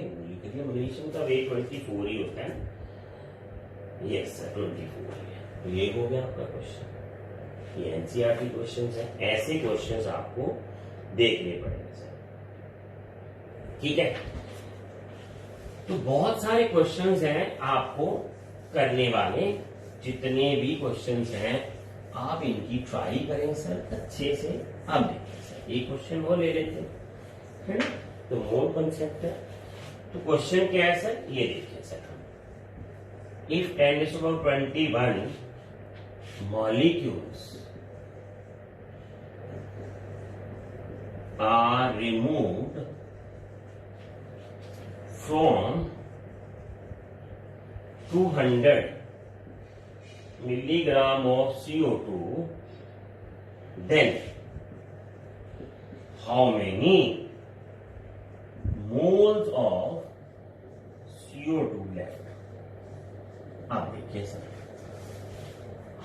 मैग्नीशियम का वेट 24 ही होता है, यस सर 24 है। तो ये हो गया आपका क्वेश्चन, ये एनसीईआरटी क्वेश्चन है, ऐसे क्वेश्चन आपको देखने पड़ेंगे सर, ठीक है। तो बहुत सारे क्वेश्चंस हैं आपको करने वाले, जितने भी क्वेश्चंस हैं आप इनकी ट्राई करें सर अच्छे से। अब देखिए सर, एक क्वेश्चन वो ले लेते हैं, है ना। तो मोल कॉन्सेप्ट है, तो क्वेश्चन क्या है सर, ये देखिए सर, हम if 10⁻21 molecules are removed from 200 milligram of CO2, then how many moles of CO2 left? आप देखिए सर,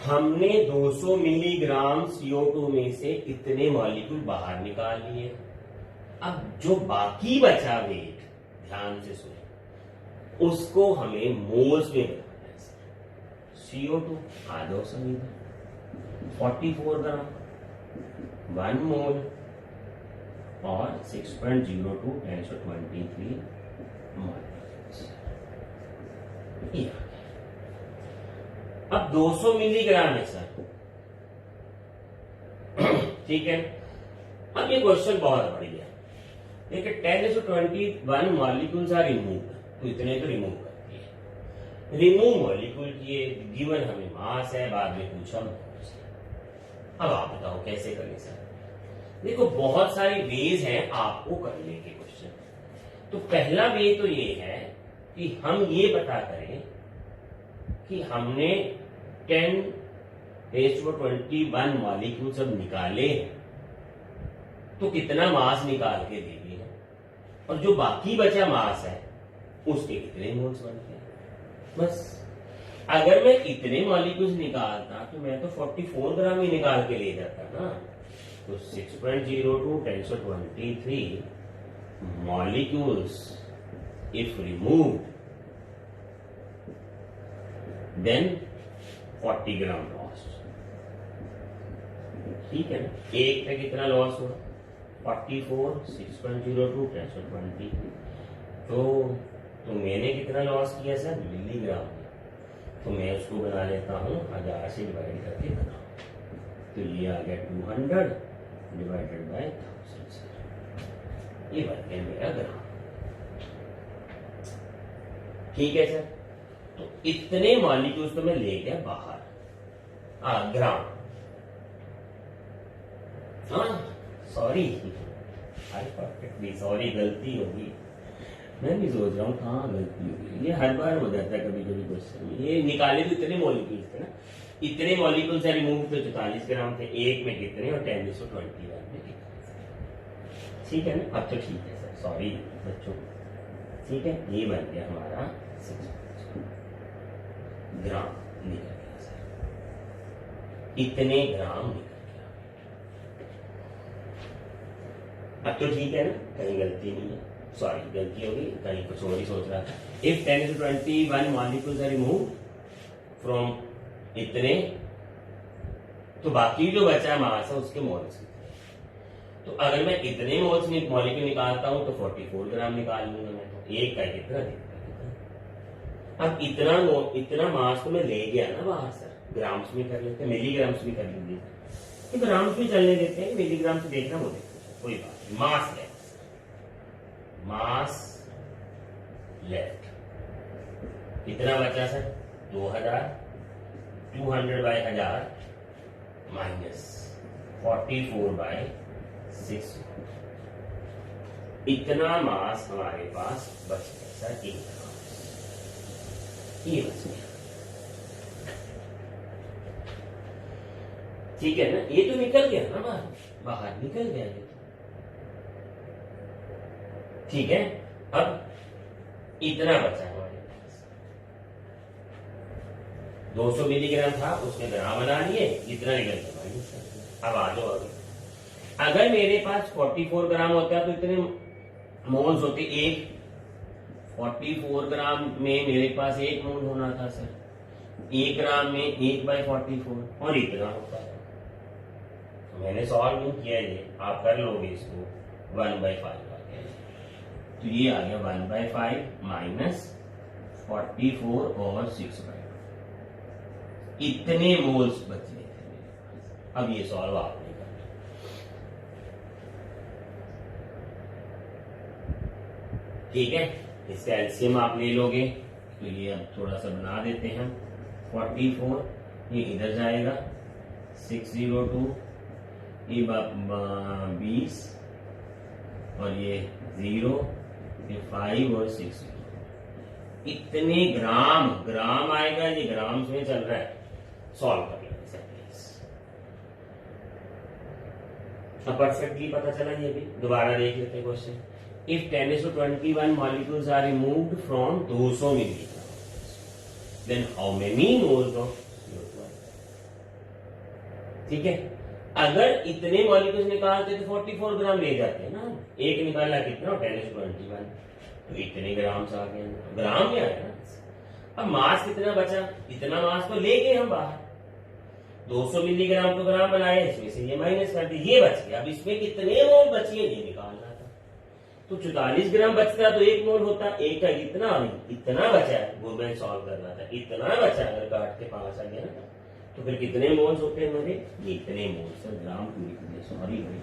हमने 200 मिलीग्राम CO2 में से इतने मॉलिक्यूल बाहर निकाल लिए। अब जो बाकी बचा वेट, ध्यान से सुने, उसको हमें मोल्स में बताना है सर। CO2 आधो समीधा 44 ग्राम 1 मोल और 6.02 1023 मॉलिक्यूल्स। अब 200 मिलीग्राम है सर, ठीक है। अब ये क्वेश्चन बहुत बढ़िया है। देखिए 10⁻21 मॉलिक्यूल्स आर रिमूव, तो इतने तो रिमूव करती है। रिमूव मॉलिक्यूल किए, गिवन हमें मास है, बाद में पूछा मोल्स है। अब आप बताओ कैसे करें सर। देखो बहुत सारी वेज हैं आपको करने के क्वेश्चन। तो पहला वे तो ये है कि हम ये पता करें कि हमने 10⁻21 मॉलिक्यूल सब निकाले तो कितना मास निकाल के दे दिया, और जो बाकी बचा मास है उसके कितने मोल्स बनते हैं। बस अगर मैं इतने मॉलिक्यूल्स निकालता तो मैं तो 44 ग्राम ही निकाल के ले जाता ना। तो 6.02 1023 molecules if removed, then 40 gram loss. ठीक है ना, एक पे कितना लॉस हुआ 44, 6.02 1023। तो मैंने कितना लॉस किया सर, मिलीग्राम। तो मैं उसको बना लेता हूं 1000 से डिवाइड करके बनाऊं, तो ये आ गया 200 डिवाइडेड बाय 1000 सर। ये बन गया मेरा ग्राम। ठीक है सर, तो इतने मॉलिक्यूल्स तो मैं ले गया बाहर, ग्राम। सॉरी सॉरी, गलती होगी। मैं भी सोच रहा हूँ कहाँ गलती होगी, ये हर बार हो जाता है कभी कभी क्वेश्चन। ये निकाले तो इतने मॉलिक्यूल्स थे ना, इतने मॉलिक्यूल्स से रिमूव तो 44 ग्राम थे, एक में कितने और 10⁻21 में कितने। ठीक है ना, अब तो ठीक है सर, सॉरी बच्चों। ठीक है, ये बन गया हमारा 6 ग्राम निकल गया सर, इतने ग्राम निकल गया। अब तो ठीक है ना, कहीं गलती नहीं है, सॉरी गलती होगी, कहीं कुछ और ही सोच रहा था। If 10⁻21 molecules are remove from इतने, तो बाकी जो बचा मास है उसके मोल्स। तो अगर मैं इतने मोल्स मॉलिक्यूल निकालता हूं तो 44 ग्राम निकाल लूंगा मैं। तो एक का कितना कितना। अब इतना मास तो मैं ले गया ना बाहर सर, ग्राम्स में कर लेते हैं, मिलीग्राम्स भी कर लेंगे। तो ग्राम्स में चलने देते हैं, मिलीग्राम से देखना वो देखते हैं, कोई बात नहीं। मास लेफ्ट कितना बचा सर, 2000, 200 बाय 1000 माइनस 44 बाय 6। इतना मास हमारे पास बच गया सर, एक ग्राम। ये बच गया। ठीक है ना, ये तो निकल गया ना बाहर निकल गया ये तो। ठीक है, अब इतना बचा हमारे पास, 200 मिलीग्राम था, उसमें ग्राम बना लिए, इतना निकल गया। अब आ जाओ आगे। अगर मेरे पास 44 ग्राम होता है तो इतने मोल्स होते, एक 44 ग्राम में मेरे पास 1 मोल होना था सर, 1 ग्राम में 1/44 और इतना होता है। तो मैंने सॉल्व नहीं किया, ये आप कर लोगे इसको, 1/5 आ गया। तो ये आ गया 1/5 माइनस 44 और 6/2, इतने मोल्स बचे थे मेरे पास। अब ये सॉल्व आपने करना। ठीक है, इसका एलसीएम आप ले लोगे तो ये अब थोड़ा सा बना देते हैं हम। 44 ये इधर जाएगा, 602 ये 20 और ये 0, ये 5 और 6, इतने ग्राम आएगा। ये ग्राम में चल रहा है, सॉल्व कर लेंगे सर प्लीज। अब परफेक्टली पता चला। ये भी दोबारा देख लेते हैं question. If 10⁻21 molecules are removed from 200 milligram, then how many moles of CO2? ठीक है, अगर इतने मॉलिक्यूल्स निकालते तो 44 ग्राम ले जाते हैं ना। एक निकाला कितना, 10⁻21, तो इतने ग्राम से आ गए, ग्राम ही आया ना। अब मास कितना बचा, इतना मास तो ले गए हम बाहर, 200 मिलीग्राम तो ग्राम बनाए, इसमें से ये माइनस कर दिए, ये बच गया। अब इसमें कितने मोल बची है ये निकालना था। तो 44 ग्राम बचता तो 1 मोल होता, एक का इतना बचा है, वो मैं सॉल्व कर रहा था। इतना बचा, अगर काट के 5 आ गया ना, तो फिर कितने मोल्स होते हैं मेरे, ये इतने मोल्स। ग्राम को लिख दिया, सॉरी भाई,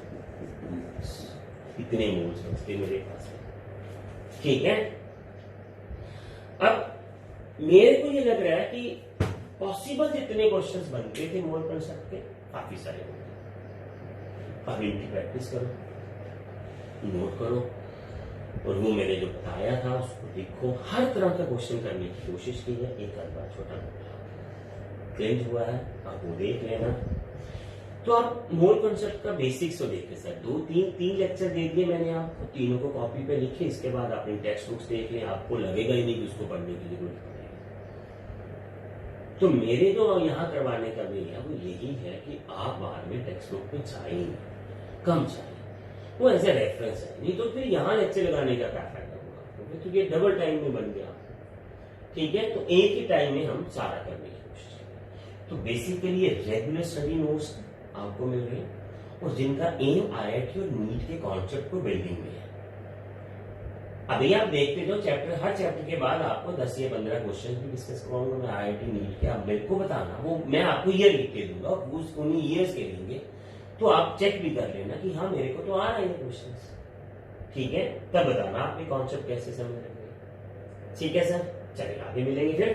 इतने मोल्स बचते मेरे पास। ठीक है, अब मेरे को ये लग रहा है कि पॉसिबल जितने क्वेश्चंस बनते थे मोल कंसेप्ट के, काफी सारे होंगे। अब इनकी प्रैक्टिस करो, नोट करो, और वो मैंने जो बताया था उसको लिखो। हर तरह का क्वेश्चन करने की कोशिश की है, एक आध बार छोटा मोटा चेंज हुआ है, आप वो देख लेना। तो आप मोल कंसेप्ट का बेसिक्स तो देख ले सर। तीन लेक्चर दे दिए मैंने आपको, तीनों को कॉपी पे लिखे। इसके बाद अपनी टेक्स्ट बुक्स देख लें, आपको लगेगा ही नहीं कि उसको पढ़ने की जरूरत पड़ेगी। तो मेरे जो यहाँ करवाने का भी है वो यही है कि आप बाहर में टेक्स्ट बुक पे चाहिए, कम चाहिए, वो ऐसे रेफरेंस है। नहीं तो फिर यहाँ लेक्चर लगाने का क्या फायदा होगा, क्योंकि ये डबल टाइम में बन गया। ठीक है, तो एक ही टाइम में हम सारा करने की कोशिश करें। तो बेसिकली ये रेगुलर स्टडी नोट्स आपको मिल रहे हैं, और जिनका एम IIT और नीट के कॉन्सेप्ट को बिल्डिंग में है। अभी आप देखते जो चैप्टर, हर चैप्टर के बाद आपको 10 या 15 क्वेश्चन भी डिस्कस करवाऊंगा मैं IIT नीट के। आप मेरे को बताना, वो मैं आपको ईयर लिख के दूंगा, उन्हीं ईयर्स के लेंगे, तो आप चेक भी कर लेना कि हाँ मेरे को तो आ रहे हैं क्वेश्चन। ठीक है, तब बताना आपने कॉन्सेप्ट कैसे समझ रहे हैं। ठीक है सर, चलिए आगे मिलेंगे फिर।